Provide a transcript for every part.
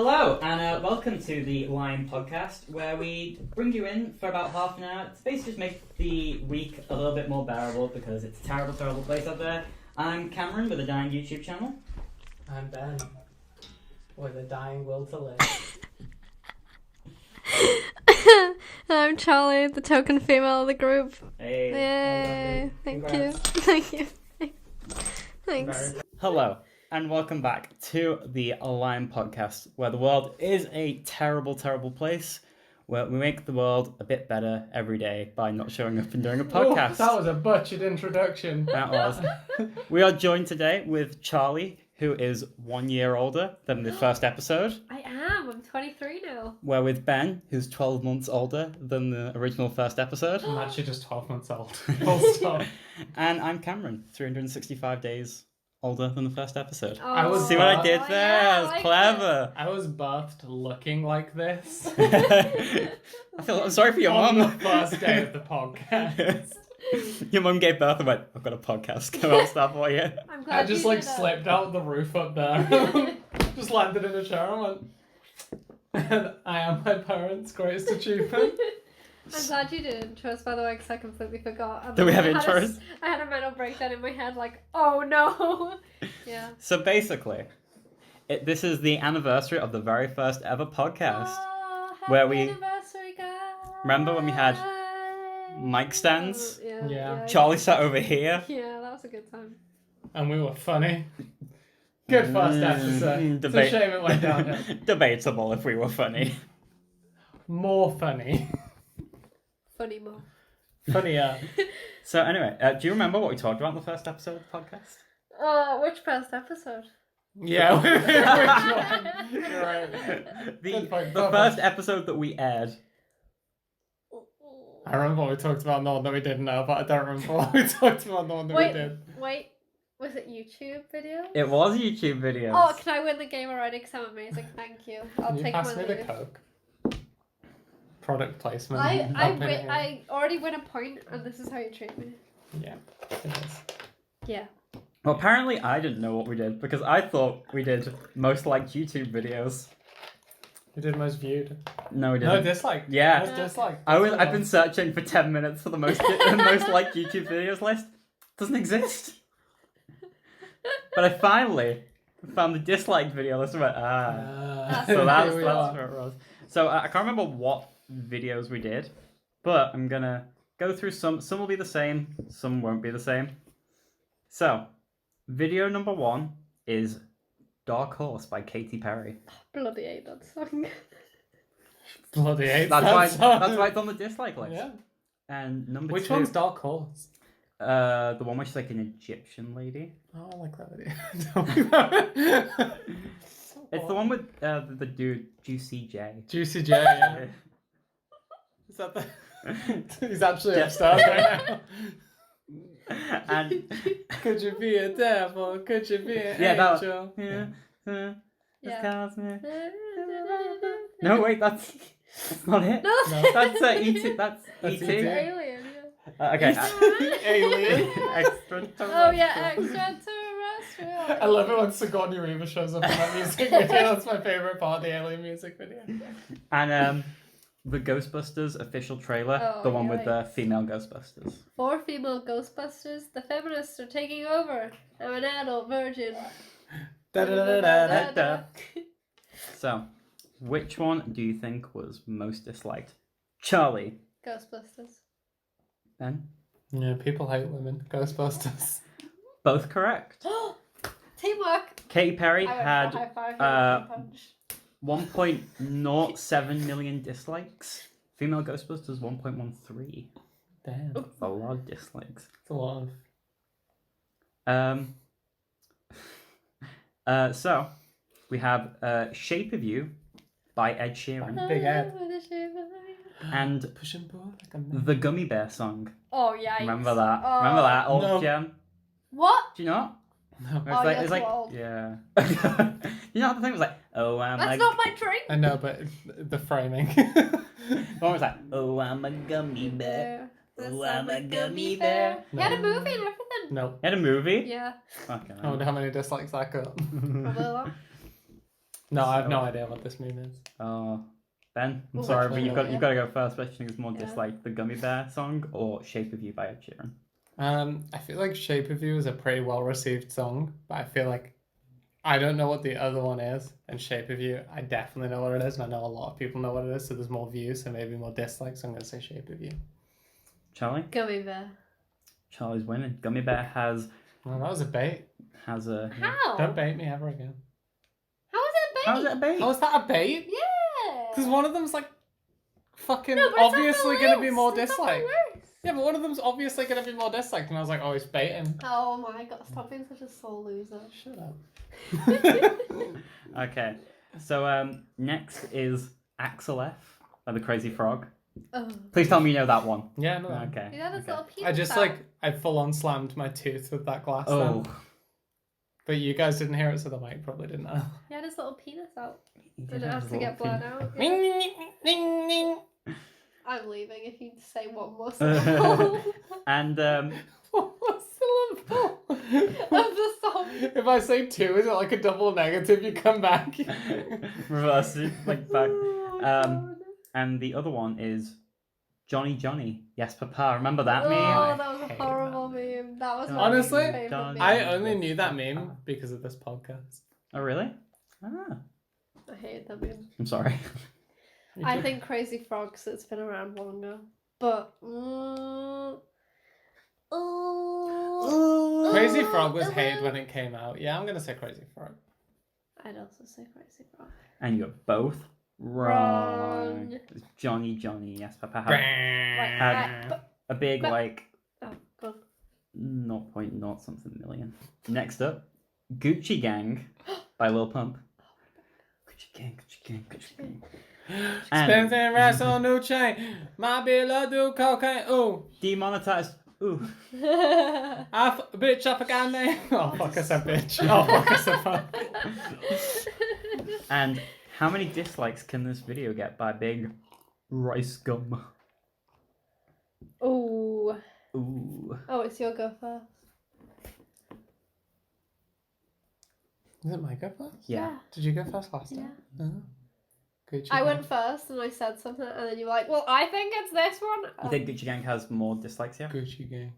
Hello, and welcome to the Lime Podcast, where we bring you in for about half an hour to basically just make the week a little bit more bearable because it's a terrible, terrible place out there. I'm Cameron with a dying YouTube channel. I'm Ben with a dying will to live. I'm Charlie, the token female of the group. Hey. Yay! Thank you. Thank you. Thanks. Hello, and welcome back to the Lime Podcast, where the world is a terrible, terrible place, where we make the world a bit better every day by not showing up and doing a podcast. Ooh, that was a butchered introduction. That was. We are joined today with Charlie, who is 1 year older than the first episode. I am. I'm 23 now. We're with Ben, who's 12 months older than the original first episode. I'm actually just 12 months old. Full stop. And I'm Cameron, 365 days older than the first episode. Oh, See what I did there? yeah, That was I clever. I was birthed looking like this I'm sorry for your on mum. the first day of the podcast. Your mum gave birth and went, I've got a podcast. Can I start for you? I'm glad I just you like did that. slipped out the roof up there. Just landed in a chair and went, and I am my parents' greatest achievement. I'm glad you did intros, by the way, because I completely forgot. And Do we have I had intros? I had a mental breakdown in my head, like, oh no. Yeah. So basically, this is the anniversary of the very first ever podcast. Oh, happy Where we- anniversary, guys. Remember when we had mic stands? Yeah. Charlie sat over here. Yeah, that was a good time. And we were funny. Good first episode. It's a shame it went downhill. Debatable if we were funny. More funny. Funny more. Funnier. So anyway, do you remember what we talked about in the first episode of the podcast? Which first episode? Yeah, which one? You're right. Good point. The first episode that we aired. I remember what we talked about and the one that we didn't know, but I don't remember what we talked about and the one that we did. Wait, was it YouTube video? It was YouTube videos. Oh, can I win the game already? Because I'm amazing. Thank you. I'll Can you take pass my me the leave. Coke? Product placement. I already win a point, and this is how you treat me. Yeah, it is. Yeah. Well, apparently I didn't know what we did because I thought we did most liked YouTube videos. We did most viewed. No, we No, didn't. dislike. Yeah. Most dislike. I've been searching for 10 minutes for the most liked YouTube videos list. Doesn't exist. But I finally found the disliked video list and went, so that's Here we where are. it was. So I can't remember what videos we did, but I'm gonna go through some. Some will be the same, some won't be the same. So, video number 1 is Dark Horse by Katy Perry. Bloody hate that song. Bloody hate That's that why song. it's on the dislike list. Yeah. And number Which 2, one's Dark Horse? the one where she's like an Egyptian lady. Oh, I like that video. It's the one with the dude Juicy J. Juicy J. Yeah. Is that the? He's actually upstairs right now. And Could you be a devil? Could you be an yeah, that angel? yeah. Yeah. No, wait, that's not it. No, No. That's E.T. That's That's E.T. E.T. Alien. Okay. Alien. Extraterrestrial. Oh yeah, extraterrestrial. I love it when Sigourney Weaver shows up in that music video. That's my favourite part of the Alien music video. And the Ghostbusters official trailer, Oh, the one with the yikes. female Ghostbusters. 4 female Ghostbusters. The feminists are taking over. I'm an adult virgin. Da-da-da-da-da-da. So, which one do you think was most disliked? Charlie. Ghostbusters. Ben? Yeah, people hate women. Ghostbusters. Both correct. Teamwork. Katy Perry I went had for high five, punch. 1.07 million dislikes. Female Ghostbusters 1.13. Damn. That's a lot of dislikes. It's a lot of... So we have Shape of You by Ed Sheeran Big Ed. and Push and pull like a man. the Gummy Bear song. Oh yeah. Remember that? Oh. Remember that old No. gem? What? Do you not? No. Where Oh, like, you're it's like too old. yeah. You know how the thing was like, oh I'm That's a not my drink. I know, but the framing. the one was like, oh I'm a gummy bear. Oh I'm a gummy bear. He had a movie and everything. No. You had a movie? Yeah. Okay. I wonder how many dislikes that got. Probably a lot. No, I have So- no idea what this meme is. Ben, I'm Well, sorry, which but one? you've got to go first. Which think is more Yeah. disliked, the Gummy Bear song or "Shape of You" by Ed Sheeran? I feel like Shape of You is a pretty well received song, but I feel like I don't know what the other one is. And Shape of You, I definitely know what it is, and I know a lot of people know what it is, so there's more views, so maybe more dislikes. So I'm gonna say Shape of You. Charlie, Gummy bear. Charlie's winning. Gummy Bear has Well, that was a bait. a. How? Don't bait me ever again. How is it bait? How's it a bait? How is that a bait? Yeah. Because one of them's like fucking No, but it's not the obviously gonna be worst. more It's not the disliked. worst. Yeah, but one of them's obviously gonna be more disliked, and I was like, oh, he's baiting. Oh my god, stop being such a sore loser. Shut up. Okay, so next is Axel F by the Crazy Frog. Oh. Please tell me you know that one. Yeah, no. Okay. You had his okay. little penis I just out. I full on slammed my tooth with that glass. Oh, Then. But you guys didn't hear it, so the mic probably didn't know. He had his little penis out. he did And it have has his to little get blood thing. out. Ning, Yeah. ning, ning, ning. I'm leaving if you say one more syllable And What syllable? of the song. If I say two, is it like a double negative? You come back. reverse it, like back. Oh, And the other one is Johnny Johnny. Yes, Papa. Remember that oh, meme? that was a hate horrible meme. That was my Honestly, favorite meme. I only knew that meme because of this podcast. Oh, really? Ah, I hated that meme. I'm sorry. Me I too. think Crazy Frogs it's been around longer. But Crazy Frog was hated when it came out. Yeah, I'm gonna say Crazy Frog. I'd also say Crazy Frog. And you're both wrong. Wrong. It's Johnny Johnny. Yes, Papa had Right, a big but- like oh, go on. 0.0 something million. Next up, Gucci Gang by Lil Pump. Gucci Gang, Gucci Gang, Gucci Gang. Spending rest on new chain. My beloved do cocaine. Ooh. Demonetized. Ooh. Bitch, I forgot name. Oh, fuck, I said bitch. Oh, fuck, I said fuck. And how many dislikes can this video get by Big Rice Gum? Ooh. Ooh. Oh, it's your go first. Is it my go first? Yeah. Did you go first last Yeah. time? No. Gucci I Gang. went first and I said something and then you were like, well, I think it's this one. You think Gucci Gang has more dislikes here? Gucci Gang.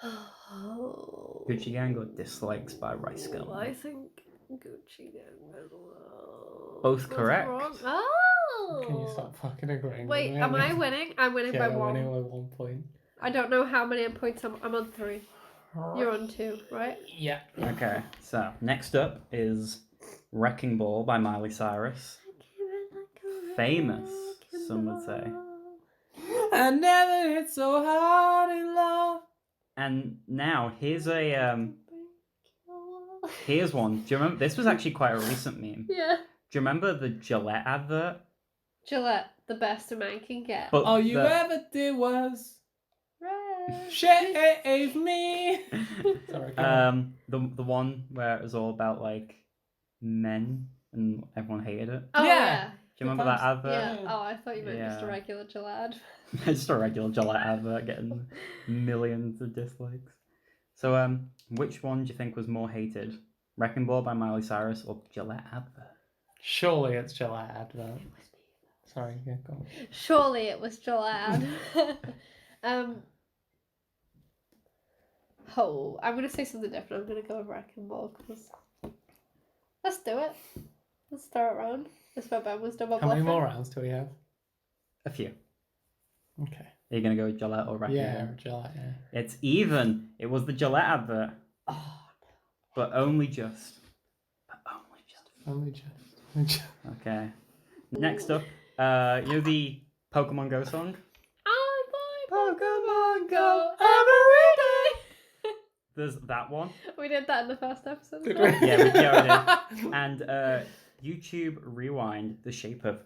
Oh. Gucci Gang or dislikes by Rice Gum? I think Gucci Gang as well. Both Was correct. wrong? Oh. Can you stop fucking agreeing Wait, with me? am I winning? I'm winning Yeah, by I'm one. winning by 1 point. I don't know how many points I'm on 3. You're on 2, right? Yeah. Okay, so next up is Wrecking Ball by Miley Cyrus. Famous, some would say. I never hit so hard in love. And now here's here's one. Do you remember? This was actually quite a recent meme. Yeah. Do you remember the Gillette advert? Gillette, the best a man can get. But All you the- ever did was Right. shave me. Sorry. go on. the one where it was all about like men and everyone hated it. Oh, Yeah. yeah. Do you remember that advert? Yeah. Oh, I thought you meant just a Yeah. regular Gillette. Just a regular Gillette advert getting millions of dislikes. So which one do you think was more hated? Wrecking Ball by Miley Cyrus or Gillette advert? Surely it's Gillette advert. Sorry, yeah, go on. Surely it was Gillette. Oh, I'm gonna say something different. I'm gonna go with Wrecking Ball because let's do it. Let's start it round. This where Ben was double How many bluffing. more rounds do we have? A few. Okay. Are you gonna go with Gillette or Wrecking Yeah, Ball? Gillette, yeah. It's even. It was the Gillette advert, Oh, but only just. Only just. Okay. Next up, you know the Pokemon Go song? I play Pokemon Go every day. There's that one. We did that in the first episode. Did as well. we? Yeah, we did. And YouTube Rewind, The Shape of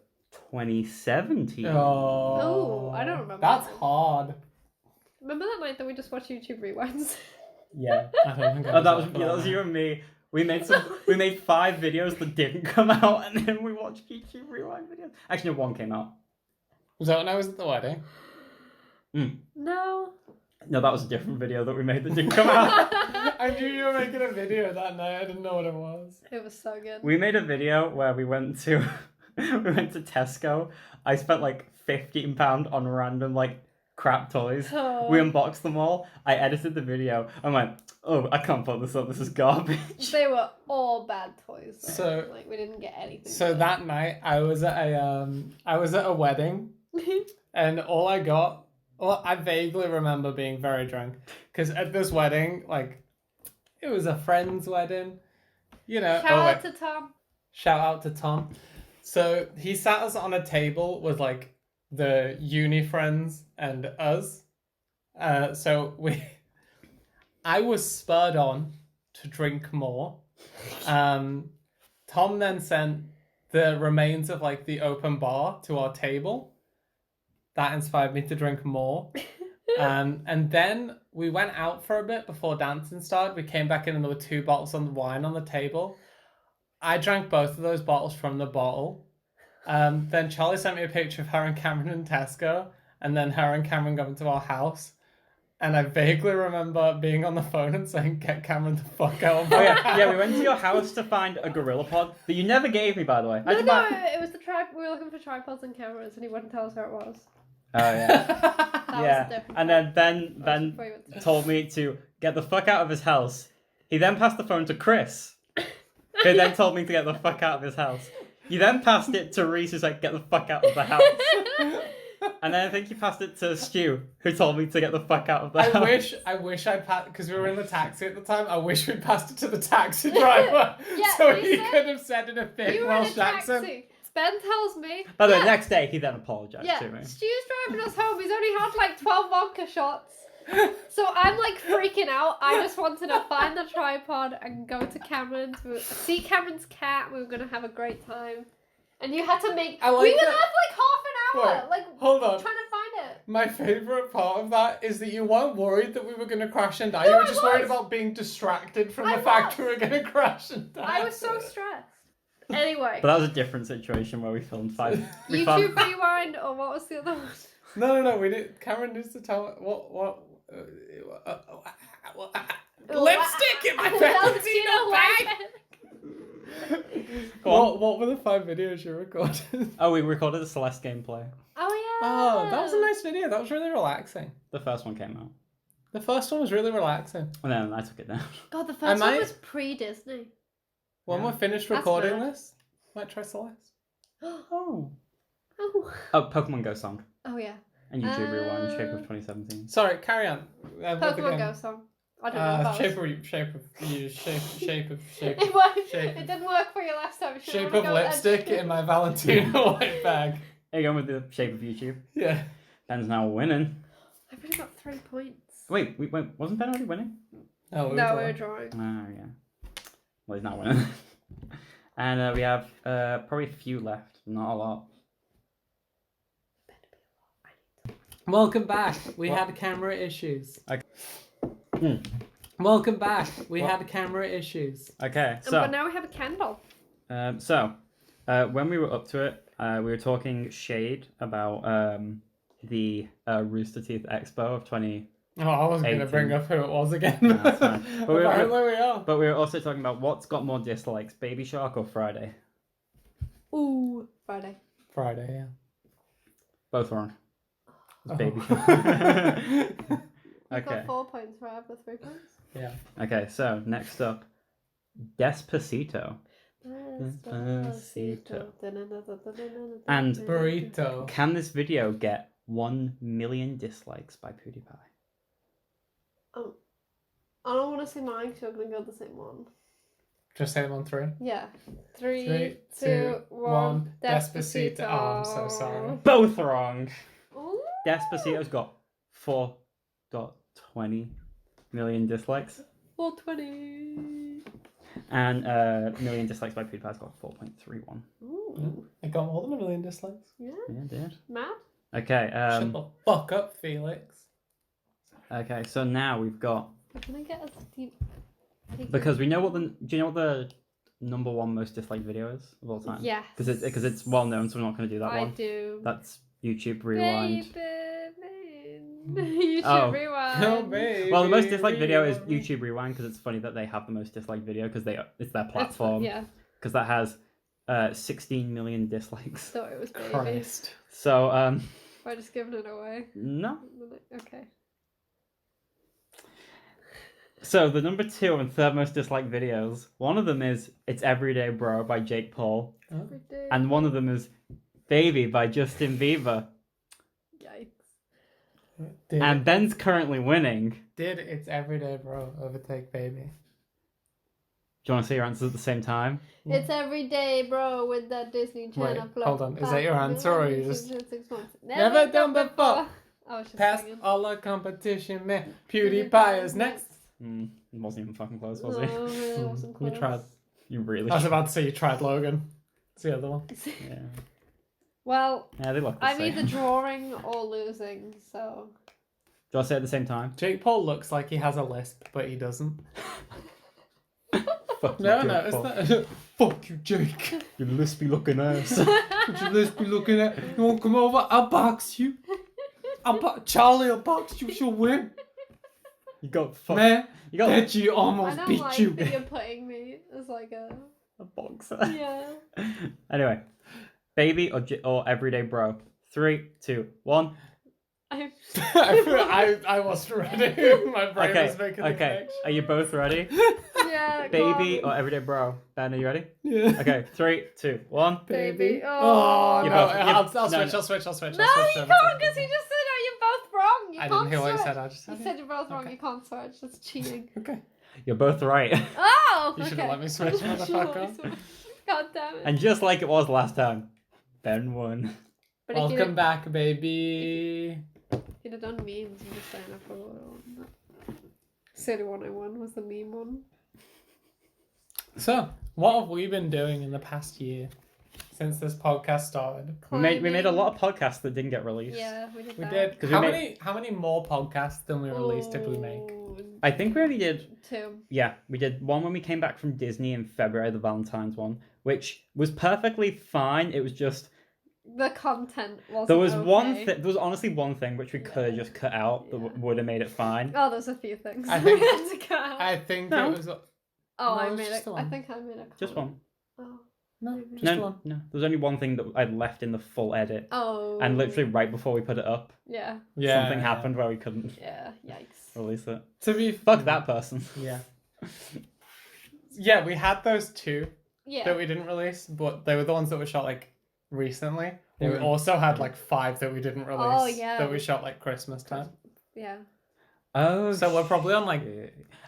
2017. Oh, I don't remember That's that. hard. Remember that night that we just watched YouTube rewinds? Yeah, I don't think I Oh, that was there for that was night. you and me. We made 5 videos that didn't come out, and then we watched YouTube Rewind videos. Actually, no, one came out. Was that when I was at the wedding? No. No, that was a different video that we made that didn't come out. I knew you were making a video that night. I didn't know what it was. It was so good. We made a video where we went to Tesco. I spent like £15 on random like crap toys. Oh. We unboxed them all. I edited the video. I'm like, oh, I can't put this up. This is garbage. They were all bad toys. Though. So- like we didn't get anything. So good. that night, I was at a wedding, and all I got. Well, I vaguely remember being very drunk because at this wedding, like, it was a friend's wedding. You know. Shout out to Tom. Shout out to Tom. So he sat us on a table with like the uni friends and us. I was spurred on to drink more. Tom then sent the remains of like the open bar to our table. That inspired me to drink more. And then we went out for a bit before dancing started. We came back in and there were 2 bottles of wine on the table. I drank both of those bottles from the bottle. Then Charlie sent me a picture of her and Cameron in Tesco, and then her and Cameron going to our house. And I vaguely remember being on the phone and saying, "Get Cameron the fuck out of my house." Yeah, we went to your house to find a gorilla pod that you never gave me, by the way. No, it was the we were looking for tripods and cameras, and he wouldn't tell us where it was. Oh yeah. That was a Yeah, different and one. then That was Ben before you went to- told me to get the fuck out of his house. He then passed the phone to Chris, who then told me to get the fuck out of his house. You then passed it to Reese, who's like, get the fuck out of the house. And then I think you passed it to Stu, who told me to get the fuck out of the house. I wish I passed, because we were in the taxi at the time, I wish we passed it to the taxi driver. Yeah, so you he said- could have said in a thick You were in a Welsh accent. taxi. Ben tells me. By the way, yeah, next day he then apologised yeah, to me. Stu's driving us home. He's only had like 12 vodka shots. So I'm like freaking out. I just wanted to find the tripod and go to Cameron's. See Cameron's cat. We were going to have a great time. And you had to make. I like we were that- there for like half an hour. Wait, like hold on. trying to find it. My favourite part of that is that you weren't worried that we were going to crash and die. No, you were I just worried was. about being distracted from I the fact was. we were going to crash and die. I was so stressed. Anyway. But that was a different situation where we filmed 5. We YouTube found- Rewind, or what was the other one? No, we did. Cameron needs to tell what. Lipstick in my Valentino bag. Go on. What were the 5 videos you recorded? Oh, we recorded the Celeste gameplay. Oh, yeah. Oh, that was a nice video. That was really relaxing. The first one came out. The first one was really relaxing. And then I took it down. God, the I first one might- was pre-Disney. When Yeah. we're finished That's recording mad. this, might try Celeste. Oh. Oh. Oh, Pokemon Go song. Oh, yeah. And YouTube Rewind, Shape of 2017. Sorry, carry on. Pokemon Go song. I don't know if shape that was... of shape of It, worked. shape. It didn't work for you last time. You should shape wanna of go lipstick in my Valentino white bag. There you go with the shape of YouTube. Yeah. Ben's now winning. I've already got 3 points. Wait, wasn't Ben already winning? Oh, No, we're drawing. Oh, yeah. Well, he's not winning. And we have probably a few left. Not a lot. Welcome back. We What? had camera issues. Hmm. Welcome back. We What? had camera issues. Okay, But so now we have a candle. when we were up to it, we were talking shade about the Rooster Teeth Expo of 20. Oh, I wasn't going to 18. bring up who it was again. No, that's fine. But we were- Apparently we are. But we were also talking about what's got more dislikes, Baby Shark or Friday. Ooh, Friday. Friday, yeah. Both wrong. It's Oh. Baby Shark. You've Okay. got 4 points, right? I've got 3 points. Yeah. Okay, so next up, Despacito. Despacito. And- Burrito. Can this video get 1 million dislikes by PewDiePie? I don't want to say mine because you're going to go the same one. Just say them on 3. Yeah. 3, 3, 2, 2, 1. 1. Despacito. Despacito. Oh, I'm so sorry. Both wrong. Ooh. Despacito's got 4.20 million dislikes. 420. And million dislikes by PewDiePie's got 4.31. Ooh. I got more than 1 million dislikes. Yeah. Yeah, dude. Mad? Okay, Shut the fuck up, Felix. okay, so now we've got, Can I get a deep... because we know do you know what the number 1 most disliked video is of all time? Yes. Because it's well known, so we're not going to do that I one. do. That's YouTube Rewind. Baby, YouTube Oh. rewind. Oh, baby. Well, the most disliked video is rewind. YouTube Rewind because it's funny that they have the most disliked video because it's their It's- platform. yeah, Because that has 16 million dislikes. thought it was baby. Christ. So We're just giving it away. no. Okay. So the number 2 and third most disliked videos. One of them is "It's Everyday Bro" by Jake Paul, Every day. and one of them is "Baby" by Justin Bieber. Yikes. And Ben's currently winning. Did It's Everyday Bro overtake Baby? Do you want to say your answers at the same time? Yeah. It's every day, bro, with that Disney Channel. Wait, hold on. Is that your answer, or you just- 6 months. Never done before. I was just Past singing. all our competition, man. PewDiePie is next. It wasn't even fucking close, was No, it? it wasn't You close. tried. You really. I was about to say you tried Logan. It's the other one. Yeah. Well, Yeah, they look the I'm same. either drawing or losing, so. Do I say it at the same time? Jake Paul looks like he has a lisp, but he doesn't. Fuck you, No, Jake no, it's Paul. not. Fuck you, Jake. You lispy looking ass. Would you lisp be looking at? You won't come over? I'll box you. Charlie will box you. She'll win. You got fucked. Man, You got bet you I almost don't beat like you. that you're putting me as like a. a boxer. Yeah. Anyway, "Baby" or "Everyday Bro." 3, 2, 1. I wasn't ready. My brain Okay. was making the Okay. connection. Are you both ready? Yeah. go "Baby" on. or "Everyday Bro"? Ben, are you ready? Yeah. Okay. 3, 2, 1. Baby. Oh, You no. both- I'll no, switch. no. I'll switch. No, switch you can't, because he just said, "Oh, you're both wrong." You I can't didn't hear what you switch. said. I just You said said it. you're both wrong. Okay. You can't switch. That's cheating. Okay. You're both right. Oh, You okay. should have let me switch, motherfucker. God damn it. And just like it was last time, Ben won. But if Welcome back, baby. you'd have done memes, I'm just saying I probably would have won that. So the one I won was the meme one. So, what have we been doing in the past year since this podcast started? We made a Climbing. lot of podcasts that didn't get released. Yeah, we did We that. did. 'Cause How we many more podcasts than we released did we make? Oh, I think we only did. 2. Yeah, we did one when we came back from Disney in February, the Valentine's one, which was perfectly fine. It was just The content wasn't there was one okay. there was honestly one thing which we could have Yeah. just cut out that Yeah. would have made it fine. Oh, there's a few things. I think- we had to cut out. I think No. it was. Oh, No, I it's made just it. the I one. think I made a Just comment. one. Oh. No, Maybe. just No, one. no. There was only one thing that I'd left in the full edit, Oh. and literally right before we put it up, Yeah. Yeah. something happened where we couldn't Yeah. Yikes. release it. To be Fuck that person. Yeah. Yeah, we had those two Yeah. that we didn't release, but they were the ones that were shot like recently. They We were- also had like 5 that we didn't release. Oh, yeah. That we shot like Christmas time. Yeah. Oh, So we're probably on like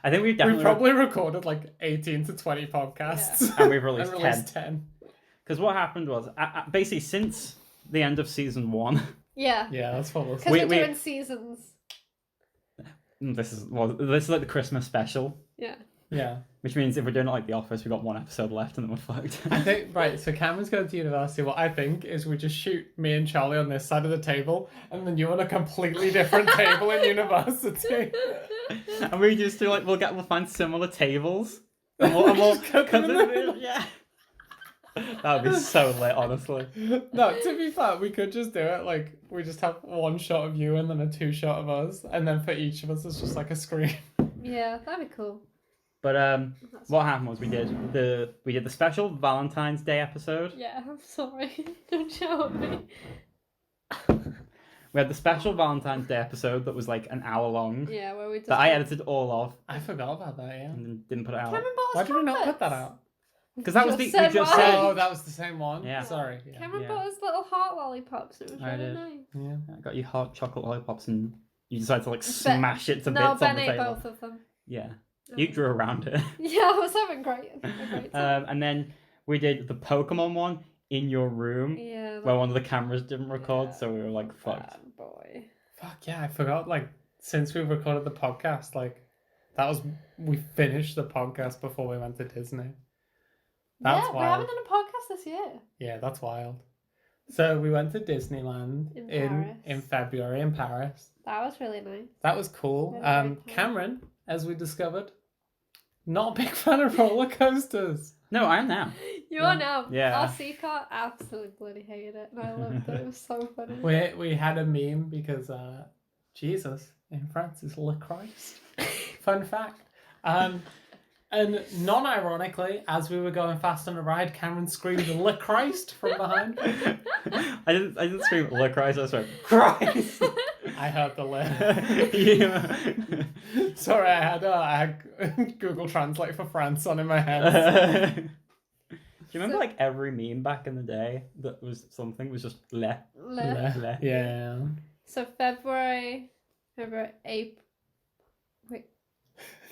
I think we've we definitely probably recorded like 18 to 20 podcasts. and we've released and 10. released 10. Because what happened was basically since the end of season 1, Yeah. Yeah, that's what we'll Because We- we're we- doing seasons. this is like the Christmas special, Yeah. Yeah. which means if we're doing it like The Office, we've got one episode left and then we're fucked. I think, right, so Cameron's going to university. What I think is we just shoot me and Charlie on this side of the table, and then you on a completely different table in university. And we just do like we'll find similar tables. And we'll Just cut them in the middle. yeah. That would be so lit, honestly. No, to be fair, we could just do it like we just have one shot of you and then a 2 shot of us, and then for each of us it's just like a screen. Yeah, that'd be cool. But That's what happened was we did the special Valentine's Day episode. Yeah, I'm sorry. Don't shout at me. We had the special Valentine's Day episode that was like an hour long Yeah, where we just. that I edited all of I forgot about that, yeah. and then didn't put it out. Cameron bought us Why did we not put that chocolates. out? Because that was Just the said we just why. said Oh, that was the same one? Yeah. Sorry. Yeah. Cameron Yeah. bought us little heart lollipops. It was I really did. nice. Yeah. I got you hot chocolate lollipops and you decided to like Ben- smash it to No, bits Ben on the ate table. both of them. Yeah, you drew around it. Yeah, I was having a great time. And then we did the Pokemon one in your room Yeah. where one of the cameras didn't record, Yeah. so we were like fucked. Bad boy. Fuck yeah, I forgot. Like, since we recorded the podcast, like, we finished the podcast before we went to Disney. That's yeah, we wild. haven't done a podcast this year. Yeah, that's wild. So we went to Disneyland In in Paris. February in Paris. That was really nice. That was cool. We had a great time. Cameron, as we discovered, not a big fan of roller coasters. No, I am now. You Yeah. are now. Yeah. Our C car absolutely bloody hated it, and I loved it. It was so funny. We had a meme because Jesus in France is Le Christ. Fun fact. And non-ironically, as we were going fast on a ride, Cameron screamed Le Christ from behind. I didn't scream Le Christ, I screamed Christ. I heard the Le. Yeah. Sorry, I had Google Translate for France on in my head. Do you remember like every meme back in the day that was something was just Le? Le. Yeah. So February, April. Wait.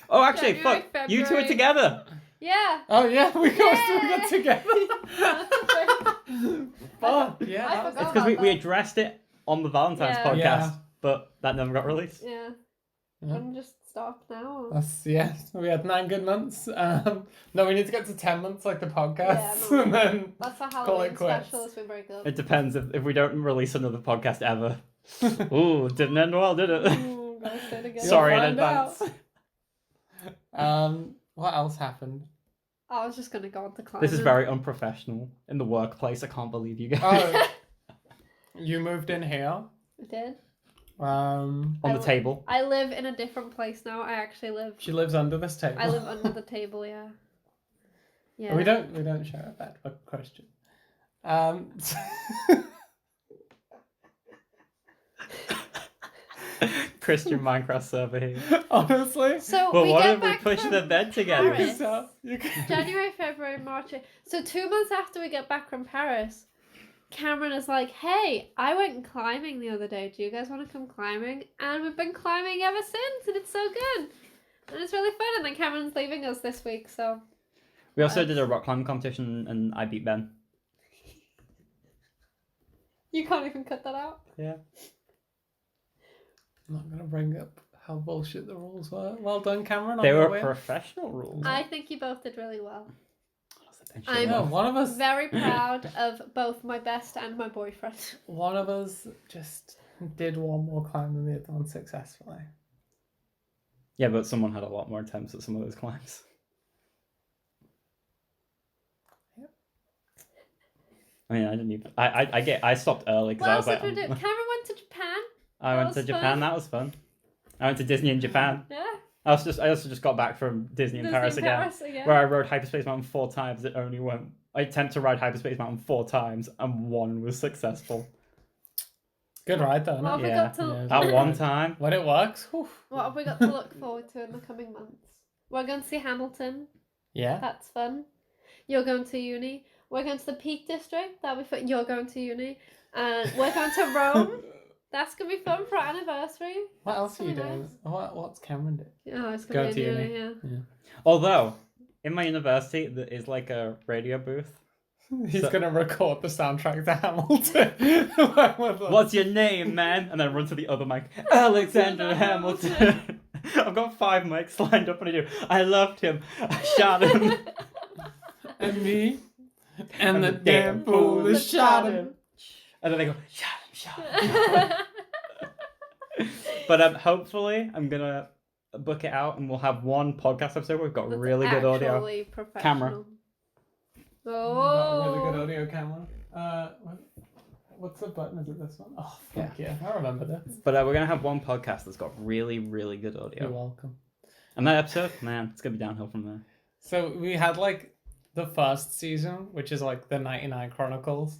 Oh, actually, January, fuck! You two are February. together. Yeah. Oh yeah, we Yeah. got together. Fuck yeah. I that was- forgot. It's because we about that. addressed it on the Valentine's Yeah. podcast, Yeah. but that never got released. Yeah. Yeah. I'm just stop now. That's we had 9 good months. No, we need to get to 10 months like the podcast, Yeah, no. and then That's a Call Halloween it quits. special. It's been very good. It depends if we don't release another podcast ever. Ooh, didn't end well, did it? Ooh, gotta say it again. Sorry in find out. advance. What else happened? I was just gonna go on to climbing. This is very unprofessional in the workplace. I can't believe you guys. Oh, you moved in here. I did. On the table. I live in a different place now. I actually live. She lives under this table. I live under the table. Yeah. Yeah. We don't share a bed. But question. Christian Minecraft server here. Honestly. So Well, we why get don't we back push from the bed together? Paris. You can... January, February, March. So 2 months after we get back from Paris, Cameron is like, "Hey, I went climbing the other day. Do you guys want to come climbing?" And we've been climbing ever since, and it's so good, and it's really fun. And then Cameron's leaving us this week, so We also did a rock climbing competition and I beat Ben. you can't even cut that out. Yeah. I'm not gonna bring up how bullshit the rules were. Well done, Cameron. They on the were win. professional rules. I think you both did really well. I I'm know one of us. very proud of both my best and my boyfriend. One of us just did one more climb than the other one successfully. Yeah, but someone had a lot more attempts at some of those climbs. Yep. I mean, I didn't even. I stopped early because What I else was like, did we do? Cameron went to Japan. I That went to was Japan. fun. That was fun. I went to Disney in Japan. Yeah. I also just got back from Disney in Paris again, Paris again. where I rode Hyperspace Mountain 4 times. It only went. I attempt to ride Hyperspace Mountain 4 times, and 1 was successful. Good ride though. What have Isn't we it? Yeah. got to? That one time. When it works. Whew. What have we got to look forward to in the coming months? We're going to see Hamilton. Yeah. That's fun. You're going to uni. We're going to the Peak District. That'll be fun. You're going to uni. And we're going to Rome. That's going to be fun for our anniversary. What else are you That's doing? What's Cameron doing? Oh, it's Go going to be to in uni. uni, yeah. Although, in my university, there is like a radio booth. He's So- gonna record the soundtrack to Hamilton. What's your name, man? And then run to the other mic. Alexander Hamilton. I've got 5 mics lined up and I do. I loved him. I shot him. And me? And the damn fool that shot him. And then they go, shot him. But hopefully, I'm going to book it out and we'll have one podcast episode where we've got That's really good audio. actually professional. Camera. Oh. Really good audio, Cameron. What's the button? Is it this one? Oh, fuck yeah. I remember this. But we're going to have one podcast that's got really, really good You're audio. welcome. And that episode, man, it's going to be downhill from there. So we had like the first season, which is like the 99 Chronicles.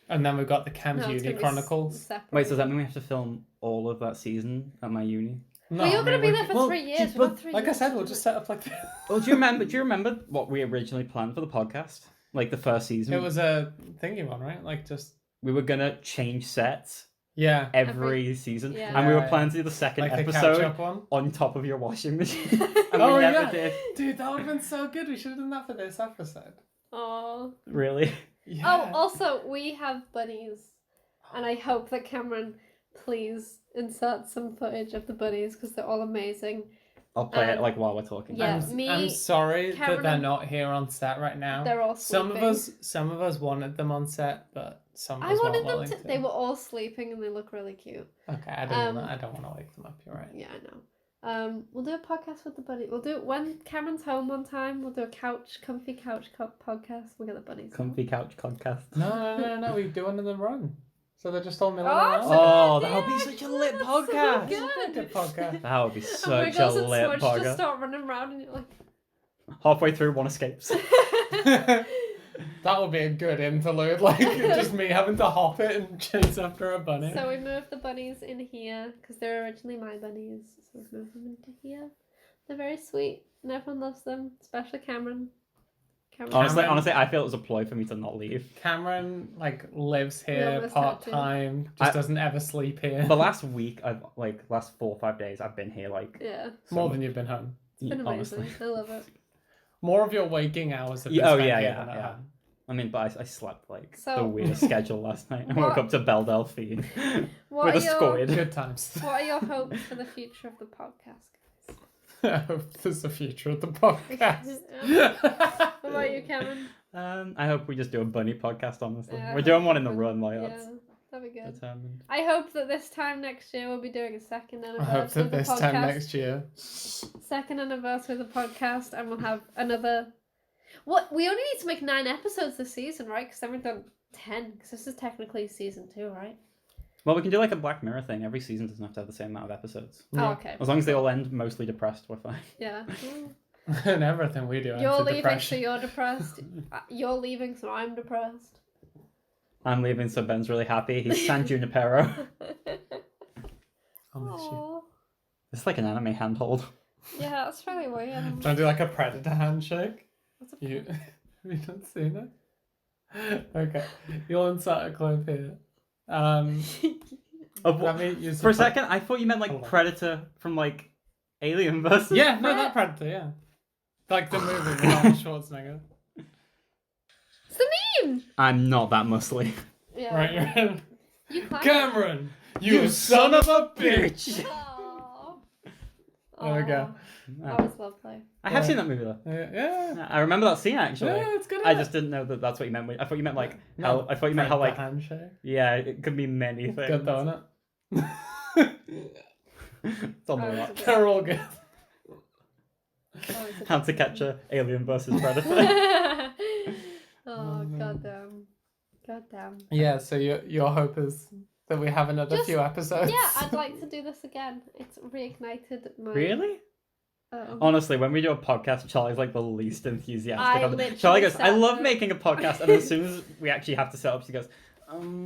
And then we've got the Cam's No, it's Uni gonna be Chronicles. separate. Wait, so does that mean we have to film all of that season at my uni? No, Well, you're I going to mean, be we- there for 3 years. just- We've got but 3 Like I years said, to we'll do just it. set up like Well, do you remember what we originally planned for the podcast? Like the first season? it was a thingy one, right? Like just We were gonna change sets yeah, every season. Yeah. And we were Yeah, planning to do the second like the episode catch-up one. on top of your washing machine. And Oh, we never yeah. did. Dude, that would have been so good. We should have done that for this episode. Aw. Really? Yeah. Oh, also, we have bunnies. And I hope that Cameron, please insert some footage of the bunnies because they're all amazing. I'll play it like while we're talking. Yeah. I'm sorry Cameron, that they're not here on set right now. They're all sleeping. Some of us wanted them on set, but some of I us wanted weren't them willing to. They were all sleeping and they look really cute. Okay, I don't want to wake them up. You're right. Yeah, I know. We'll do a podcast with the bunny. We'll do it when Cameron's home one time. We'll do a comfy couch podcast. We'll get the bunnies. Comfy couch podcast. No. We do one of them run. So they're just all milling Oh, around. so- Oh, good that would be idea. such a lit That's so podcast. good. Good podcast. That would be And such a Wiggles and lit Smudge just podcast. start running around and you're like... Halfway through, one escapes. That would be a good interlude, like just me having to hop it and chase after a bunny. So we moved the bunnies in here because they're originally my bunnies. So we've moved them into here. They're very sweet and everyone loves them, especially Cameron. Honestly, I feel it was a ploy for me to not leave. Cameron like lives We here almost had part to. time, just I- doesn't ever sleep here. The last week, last 4 or 5 days, I've been here like Yeah, More than you've been home. it's been amazing. honestly. I love it. More of your waking hours have been Oh spent yeah, here yeah, than at yeah. home. I mean, but I slept like So- the weirdest schedule last night. I What- woke up to Belle Delphine What with are a your squid. Good times. What are your hopes for the future of the podcast? I hope there's a future of the podcast. What about you, Cameron? I hope we just do a bunny podcast. Honestly, Yeah, we're doing one in the run. Like Yeah, that's that'd be good. determined. I hope that this time next year we'll be doing a second I anniversary hope that of the this podcast. time next year. Second anniversary of the podcast, and we'll have another. What we only need to make 9 episodes this season, right? Because then we've done 10. Because this is technically season 2, right? Well, we can do like a Black Mirror thing. Every season doesn't have to have the same amount of episodes. Yeah. Oh, okay. As long as they all end mostly depressed, we're fine. Yeah. And everything we do. You're ends in leaving, depression. so you're depressed. You're leaving, so I'm depressed. I'm leaving, so Ben's really happy. He's San Junipero. I'll miss you. Aw. It's like an anime handhold. Yeah, that's really weird. Trying to do like a predator handshake. What's a You have you not seen it? Okay. You'll insert a clip here. Of Let what? me use For a the pre- second, I thought you meant like Hold on. Predator from like Alien versus. Yeah, no, not Predator, yeah. Like the movie with Arnold Schwarzenegger. It's the meme! I'm not that muscly. Yeah. Right, you're in. You climbed. Cameron, you son of a bitch! Aw. There we go. That was lovely. I have Yeah. seen that movie though. Yeah. I remember that scene actually. Yeah, it's good. I just didn't know that that's what you meant. I thought you meant like how. I thought you meant how like. handshake. Yeah, it could be many things. Good though, isn't it? It's on the Oh, lot. it's a They're all good. That was a How to catch a alien versus predator. Oh, no. goddamn. Goddamn. Yeah, so your hope is that we have another Just- few episodes. Yeah, I'd like to do this again. It's reignited my. Really? Oh. Honestly, when we do a podcast, Charlie's like the least enthusiastic. I on it. literally Charlie goes, "I sat love there." making a podcast," and as soon as we actually have to set up, she goes,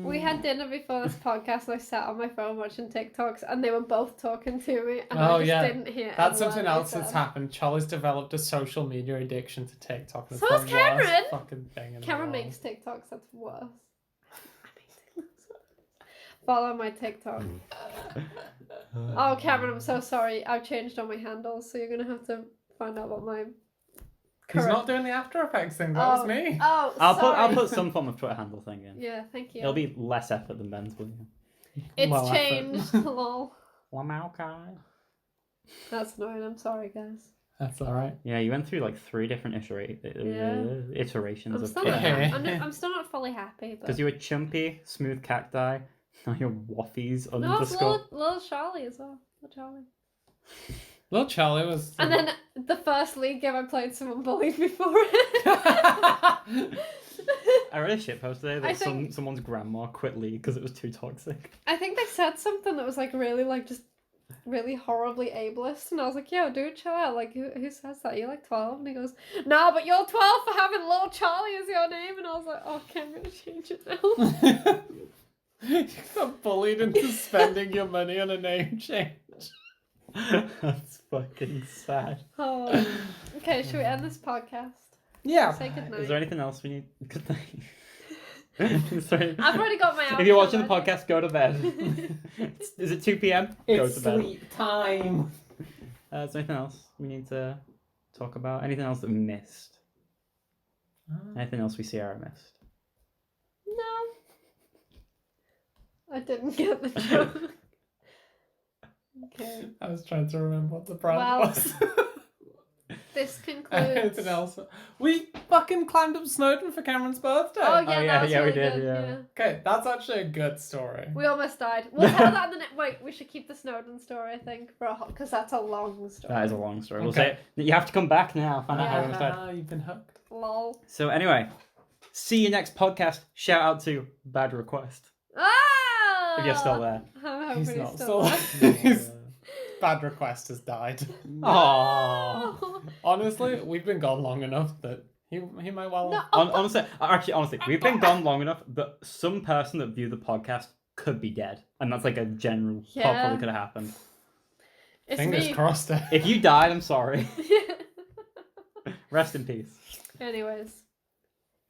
We had dinner before this podcast, and I sat on my phone watching TikToks, and they were both talking to me, and I Oh, just yeah. didn't hear. That's a something word they else that's said. happened. Charlie's developed a social media addiction to TikTok. and So it's has the worst Cameron. Fucking thing in the Cameron world. makes TikToks. That's worse. Follow my TikTok. Oh, Cameron, I'm so sorry. I've changed all my handles, so you're gonna have to find out what my. He's correct- not doing the After Effects thing. That was me. Oh, I'll sorry. put some form of Twitter handle thing in. Yeah, thank you. It'll be less effort than Ben's. But It's Well, effort. changed. Lol. That's annoying. I'm sorry, guys. That's all right. Yeah, you went through like 3 different iterations I'm of still, Twitter. not, Okay. I'm still not fully happy, but. Because you were chumpy, smooth cacti. Now you're waffles No, it's underscore. little Charlie as well. Little Charlie. Little Charlie was. And then the first league game I played, someone bullied me for it. I read a shitpost today I that think- someone's grandma quit League because it was too toxic. I think they said something that was like really like just really horribly ableist, and I was like, "Yo, dude, chill out. Like, who says that? You're like 12." And he goes, "No, but you're 12 for having little Charlie as your name." And I was like, "Oh, okay, I'm gonna change it now." You got bullied into spending your money on a name change. That's fucking sad. Oh. Okay, should we end this podcast? Yeah. Say goodnight. Is there anything else we need? Good night. Sorry. I've already got my outfit. If you're watching the ready. podcast, go to bed. Is it 2 p.m.? Go to bed. sleep time. Is there anything else we need to talk about? Anything else that we missed? Anything else we see Sarah missed? No. I didn't get the joke. Okay. I was trying to remember what the brand Well, was. This concludes. Anything else? We fucking climbed up Snowdon for Cameron's birthday. Oh yeah, Oh, yeah, that was yeah, we really did, good. yeah. Okay, that's actually a good story. We almost died. We'll tell that in the next. Wait, we should keep the Snowden story, I think, because that's a long story. That is a long story. We'll Okay. say you have to come back now. Find out how it started. Ah, you've been hooked. Lol. So anyway, see you next podcast. Shout out to Bad Request. Ah! if you're still there. I'm hoping He's he's not still still there. His bad request has died. Aww. Oh. Honestly, we've been gone long enough that he might well. No, Honestly, we've been gone long enough that some person that viewed the podcast could be dead, and that's like a general Yeah. probably could have happened. it's Fingers me. crossed. If you died, I'm sorry. Rest in peace. Anyways,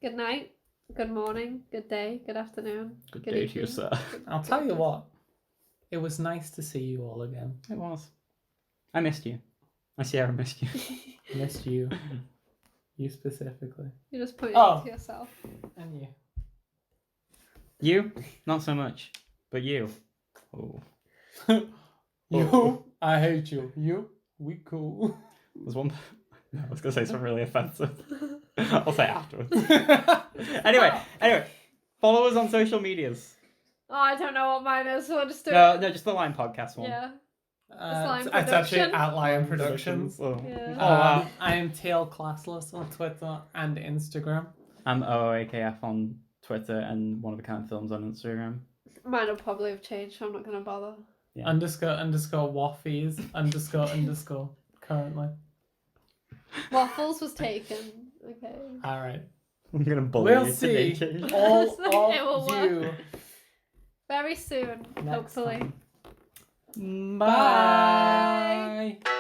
good night, good morning, good day, good afternoon, Good day to you, evening. sir. I'll tell you what. It was nice to see you all again. It was. I missed you. I Sierra missed you. Missed you. You specifically. You just pointed Oh. to yourself. And you. You, not so much, but you. Oh, You. Oh. I hate you. You. We cool. there's one. No, I was gonna say something really offensive. I'll say it afterwards. Anyway, follow us on social medias. Oh, I don't know what mine is, so I'll just do No, it. just the Line Podcast one. Yeah. It's Slime actually Production. at Lion Productions. Oh. Yeah. Oh, wow. I am Tail Classless on Twitter and Instagram. I'm OOAKF on Twitter and One of a Kind Films on Instagram. Mine will probably have changed, so I'm not going to bother. Yeah. __ Waffies __ currently. Waffles was taken. Okay. Alright. I'm gonna bully We'll you see today. all It will of work. you Very soon, next hopefully. time. Bye. Bye.